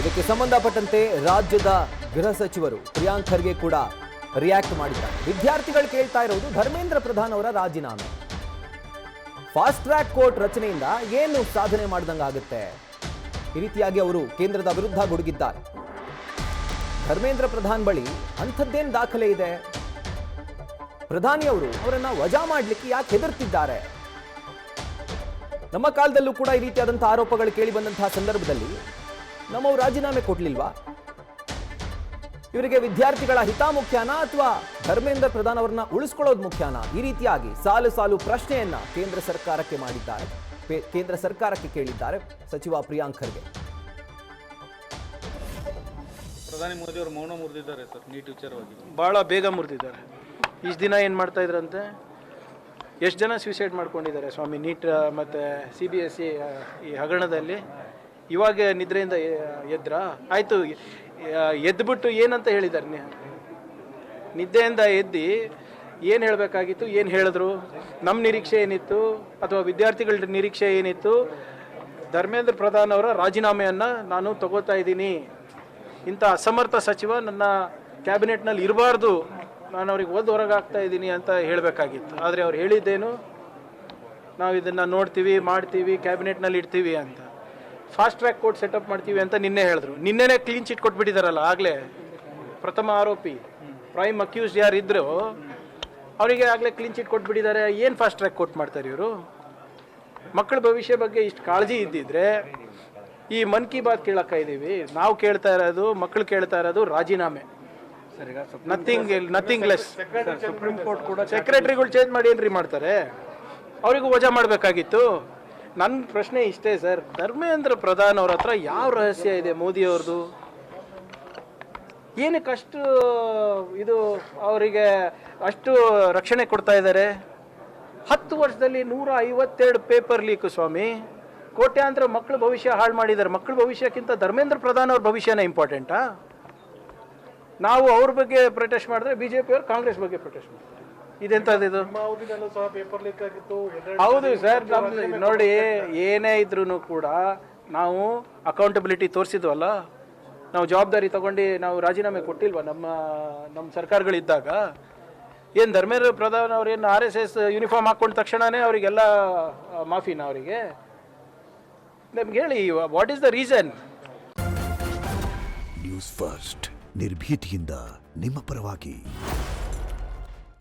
ಇದಕ್ಕೆ ಸಂಬಂಧಪಟ್ಟಂತೆ ರಾಜ್ಯದ ಗೃಹ ಸಚಿವರು ಪ್ರಿಯಾಂಕ್ ಖರ್ಗೆ ಕೂಡ ರಿಯಾಕ್ಟ್ ಮಾಡಿದ್ದಾರೆ. ವಿದ್ಯಾರ್ಥಿಗಳು ಕೇಳ್ತಾ ಇರೋದು ಧರ್ಮೇಂದ್ರ ಪ್ರಧಾನ್ ಅವರ ರಾಜೀನಾಮೆ. ಫಾಸ್ಟ್ ಟ್ರ್ಯಾಕ್ ಕೋರ್ಟ್ ರಚನೆಯಿಂದ ಏನು ಸಾಧನೆ ಮಾಡಿದಂಗಾಗುತ್ತೆ? ಈ ರೀತಿಯಾಗಿ ಅವರು ಕೇಂದ್ರದ ವಿರುದ್ಧ ಗುಡುಗಿದ್ದಾರೆ. ಧರ್ಮೇಂದ್ರ ಪ್ರಧಾನ್ ಬಳಿ ಅಂಥದ್ದೇನು ದಾಖಲೆ ಇದೆ? ಪ್ರಧಾನಿ ಅವರು ಅವರನ್ನ ವಜಾ ಮಾಡಲಿಕ್ಕೆ ಯಾಕೆ ಹೆದರ್ತಿದ್ದಾರೆ? ನಮ್ಮ ಕಾಲದಲ್ಲೂ ಕೂಡ ಈ ರೀತಿಯಾದಂತಹ ಆರೋಪಗಳು ಕೇಳಿ ಬಂದಂತಹ ಸಂದರ್ಭದಲ್ಲಿ ನಮ್ಮವರು ರಾಜೀನಾಮೆ ಕೊಡ್ಲಿಲ್ವಾ? ಇವರಿಗೆ ವಿದ್ಯಾರ್ಥಿಗಳ ಹಿತ ಮುಖ್ಯನಾ ಅಥವಾ ಧರ್ಮೇಂದ್ರ ಪ್ರಧಾನ್ ಅವರನ್ನ ಉಳಿಸ್ಕೊಳ್ಳೋದು ಮುಖ್ಯನಾ? ಈ ರೀತಿಯಾಗಿ ಸಾಲು ಸಾಲು ಪ್ರಶ್ನೆಯನ್ನ ಕೇಂದ್ರ ಸರ್ಕಾರಕ್ಕೆ ಮಾಡಿದ್ದಾರೆ. ಕೇಂದ್ರ ಸರ್ಕಾರಕ್ಕೆ ಕೇಳಿದ್ದಾರೆ ಸಚಿವ ಪ್ರಿಯಾಂಕ್ ಖರ್ಗೆ. ಪ್ರಧಾನಿ ಮೋದಿ ಅವರು ಮೌನ ಮುರಿದಿದ್ದಾರೆ ಸರ್, ನೀಟ್ ವಿಚಾರವಾಗಿ ಭಾಳ ಬೇಗ ಮುರಿದಿದ್ದಾರೆ. ಇಷ್ಟು ದಿನ ಏನು ಮಾಡ್ತಾ ಇದ್ರಂತೆ, ಎಷ್ಟು ಜನ ಸ್ಯೂಸೈಡ್ ಮಾಡ್ಕೊಂಡಿದ್ದಾರೆ ಸ್ವಾಮಿ ನೀಟ್ ಮತ್ತು CBSE ಈ ಹಗರಣದಲ್ಲಿ. ಇವಾಗ ನಿದ್ರೆಯಿಂದ ಎದ್ರಾ? ಆಯಿತು, ಎದ್ದುಬಿಟ್ಟು ಏನಂತ ಹೇಳಿದ್ದಾರೆ? ನಿದ್ದೆಯಿಂದ ಎದ್ದು ಏನು ಹೇಳಬೇಕಾಗಿತ್ತು, ಏನು ಹೇಳಿದ್ರು? ನಮ್ಮ ನಿರೀಕ್ಷೆ ಏನಿತ್ತು ಅಥವಾ ವಿದ್ಯಾರ್ಥಿಗಳ ನಿರೀಕ್ಷೆ ಏನಿತ್ತು? ಧರ್ಮೇಂದ್ರ ಪ್ರಧಾನ್ ಅವರ ರಾಜೀನಾಮೆಯನ್ನು ನಾನು ತಗೋತಾ ಇದ್ದೀನಿ, ಇಂಥ ಅಸಮರ್ಥ ಸಚಿವ ನನ್ನ ಕ್ಯಾಬಿನೆಟ್ನಲ್ಲಿ ಇರಬಾರ್ದು, ನಾನು ಅವ್ರಿಗೆ ಹೊರಗೆ ಆಗ್ತಾ ಇದ್ದೀನಿ ಅಂತ ಹೇಳಬೇಕಾಗಿತ್ತು. ಆದರೆ ಅವ್ರು ಹೇಳಿದ್ದೇನು, ನಾವು ಇದನ್ನು ನೋಡ್ತೀವಿ, ಮಾಡ್ತೀವಿ, ಕ್ಯಾಬಿನೆಟ್ನಲ್ಲಿ ಇಡ್ತೀವಿ ಅಂತ. ಫಾಸ್ಟ್ ಟ್ರ್ಯಾಕ್ ಕೋರ್ಟ್ ಸೆಟಪ್ ಮಾಡ್ತೀವಿ ಅಂತ ನಿನ್ನೆ ಹೇಳಿದ್ರು. ನಿನ್ನೆನೇ ಕ್ಲೀನ್ ಚಿಟ್ ಕೊಟ್ಬಿಟ್ಟಿದ್ದಾರಲ್ಲ. ಆಗಲೇ ಪ್ರಥಮ ಆರೋಪಿ ಪ್ರೈಮ್ ಅಕ್ಯೂಸ್ಡ್ ಯಾರಿದ್ರು ಅವರಿಗೆ ಆಗಲೇ ಕ್ಲೀನ್ ಚಿಟ್ ಕೊಟ್ಬಿಟ್ಟಿದ್ದಾರೆ. ಏನು ಫಾಸ್ಟ್ ಟ್ರ್ಯಾಕ್ ಕೋರ್ಟ್ ಮಾಡ್ತಾರೆ ಇವರು? ಮಕ್ಕಳ ಭವಿಷ್ಯ ಬಗ್ಗೆ ಇಷ್ಟು ಕಾಳಜಿ ಇದ್ದಿದ್ರೆ ಈ ಮನ್ ಕಿ ಬಾತ್ ಕೇಳಕ್ಕ ಇದ್ದೀವಿ. ನಾವು ಕೇಳ್ತಾ ಇರೋದು, ಮಕ್ಕಳು ಕೇಳ್ತಾ ಇರೋದು ರಾಜೀನಾಮೆ, ನಥಿಂಗ್ ಲೆಸ್. ಸುಪ್ರೀಂ ಕೋರ್ಟ್ ಕೂಡ ಸೆಕ್ರೆಟರಿಗಳು ಚೇಂಜ್ ಮಾಡಿ ಏನ್ರಿ ಮಾಡ್ತಾರೆ? ಅವರಿಗೂ ವಜಾ ಮಾಡಬೇಕಾಗಿತ್ತು. ನನ್ನ ಪ್ರಶ್ನೆ ಇಷ್ಟೇ ಸರ್, ಧರ್ಮೇಂದ್ರ ಪ್ರಧಾನ್ ಅವ್ರ ಹತ್ರ ಯಾವ ರಹಸ್ಯ ಇದೆ ಮೋದಿಯವ್ರದ್ದು? ಏನಕ್ಕೆ ಅಷ್ಟು ಇದು ಅವರಿಗೆ ಅಷ್ಟು ರಕ್ಷಣೆ ಕೊಡ್ತಾ ಇದ್ದಾರೆ? 10 ವರ್ಷದಲ್ಲಿ 152 ಪೇಪರ್ ಲೀಕ್ ಸ್ವಾಮಿ. ಕೋಟ್ಯಾಂತರ ಮಕ್ಕಳ ಭವಿಷ್ಯ ಹಾಳು ಮಾಡಿದ್ದಾರೆ. ಮಕ್ಕಳ ಭವಿಷ್ಯಕ್ಕಿಂತ ಧರ್ಮೇಂದ್ರ ಪ್ರಧಾನ್ ಅವ್ರ ಭವಿಷ್ಯನೇ ಇಂಪಾರ್ಟೆಂಟಾ? ನಾವು ಅವ್ರ ಬಗ್ಗೆ ಪ್ರೊಟೆಸ್ಟ್ ಮಾಡಿದ್ರೆ BJP ಅವರು ಕಾಂಗ್ರೆಸ್ ಬಗ್ಗೆ ಪ್ರೊಟೆಸ್ಟ್ ಮಾಡ್ತಾರೆ. ಇದೆಂಥದ್ದು? ಹೌದು ಸರ್, ನೋಡಿ, ಏನೇ ಇದ್ರೂ ಕೂಡ ನಾವು ಅಕೌಂಟಬಿಲಿಟಿ ತೋರಿಸಿದ್ವಲ್ಲ. ನಾವು ಜವಾಬ್ದಾರಿ ತಗೊಂಡು ನಾವು ರಾಜೀನಾಮೆ ಕೊಟ್ಟಿಲ್ವ ನಮ್ಮ ಸರ್ಕಾರಗಳಿದ್ದಾಗ? ಏನು ಧರ್ಮೇಂದ್ರ ಪ್ರಧಾನ್ ಅವ್ರೇನು RSS ಯೂನಿಫಾರ್ಮ್ ಹಾಕೊಂಡ ತಕ್ಷಣವೇ ಅವರಿಗೆಲ್ಲ ಮಾಫಿನ? ಅವರಿಗೆ ನಮ್ಗೆ ಹೇಳಿ, what is the reason? News first ನಿರ್ಭೀತಿಯಿಂದ ನಿಮ್ಮ ಪರವಾಗಿ.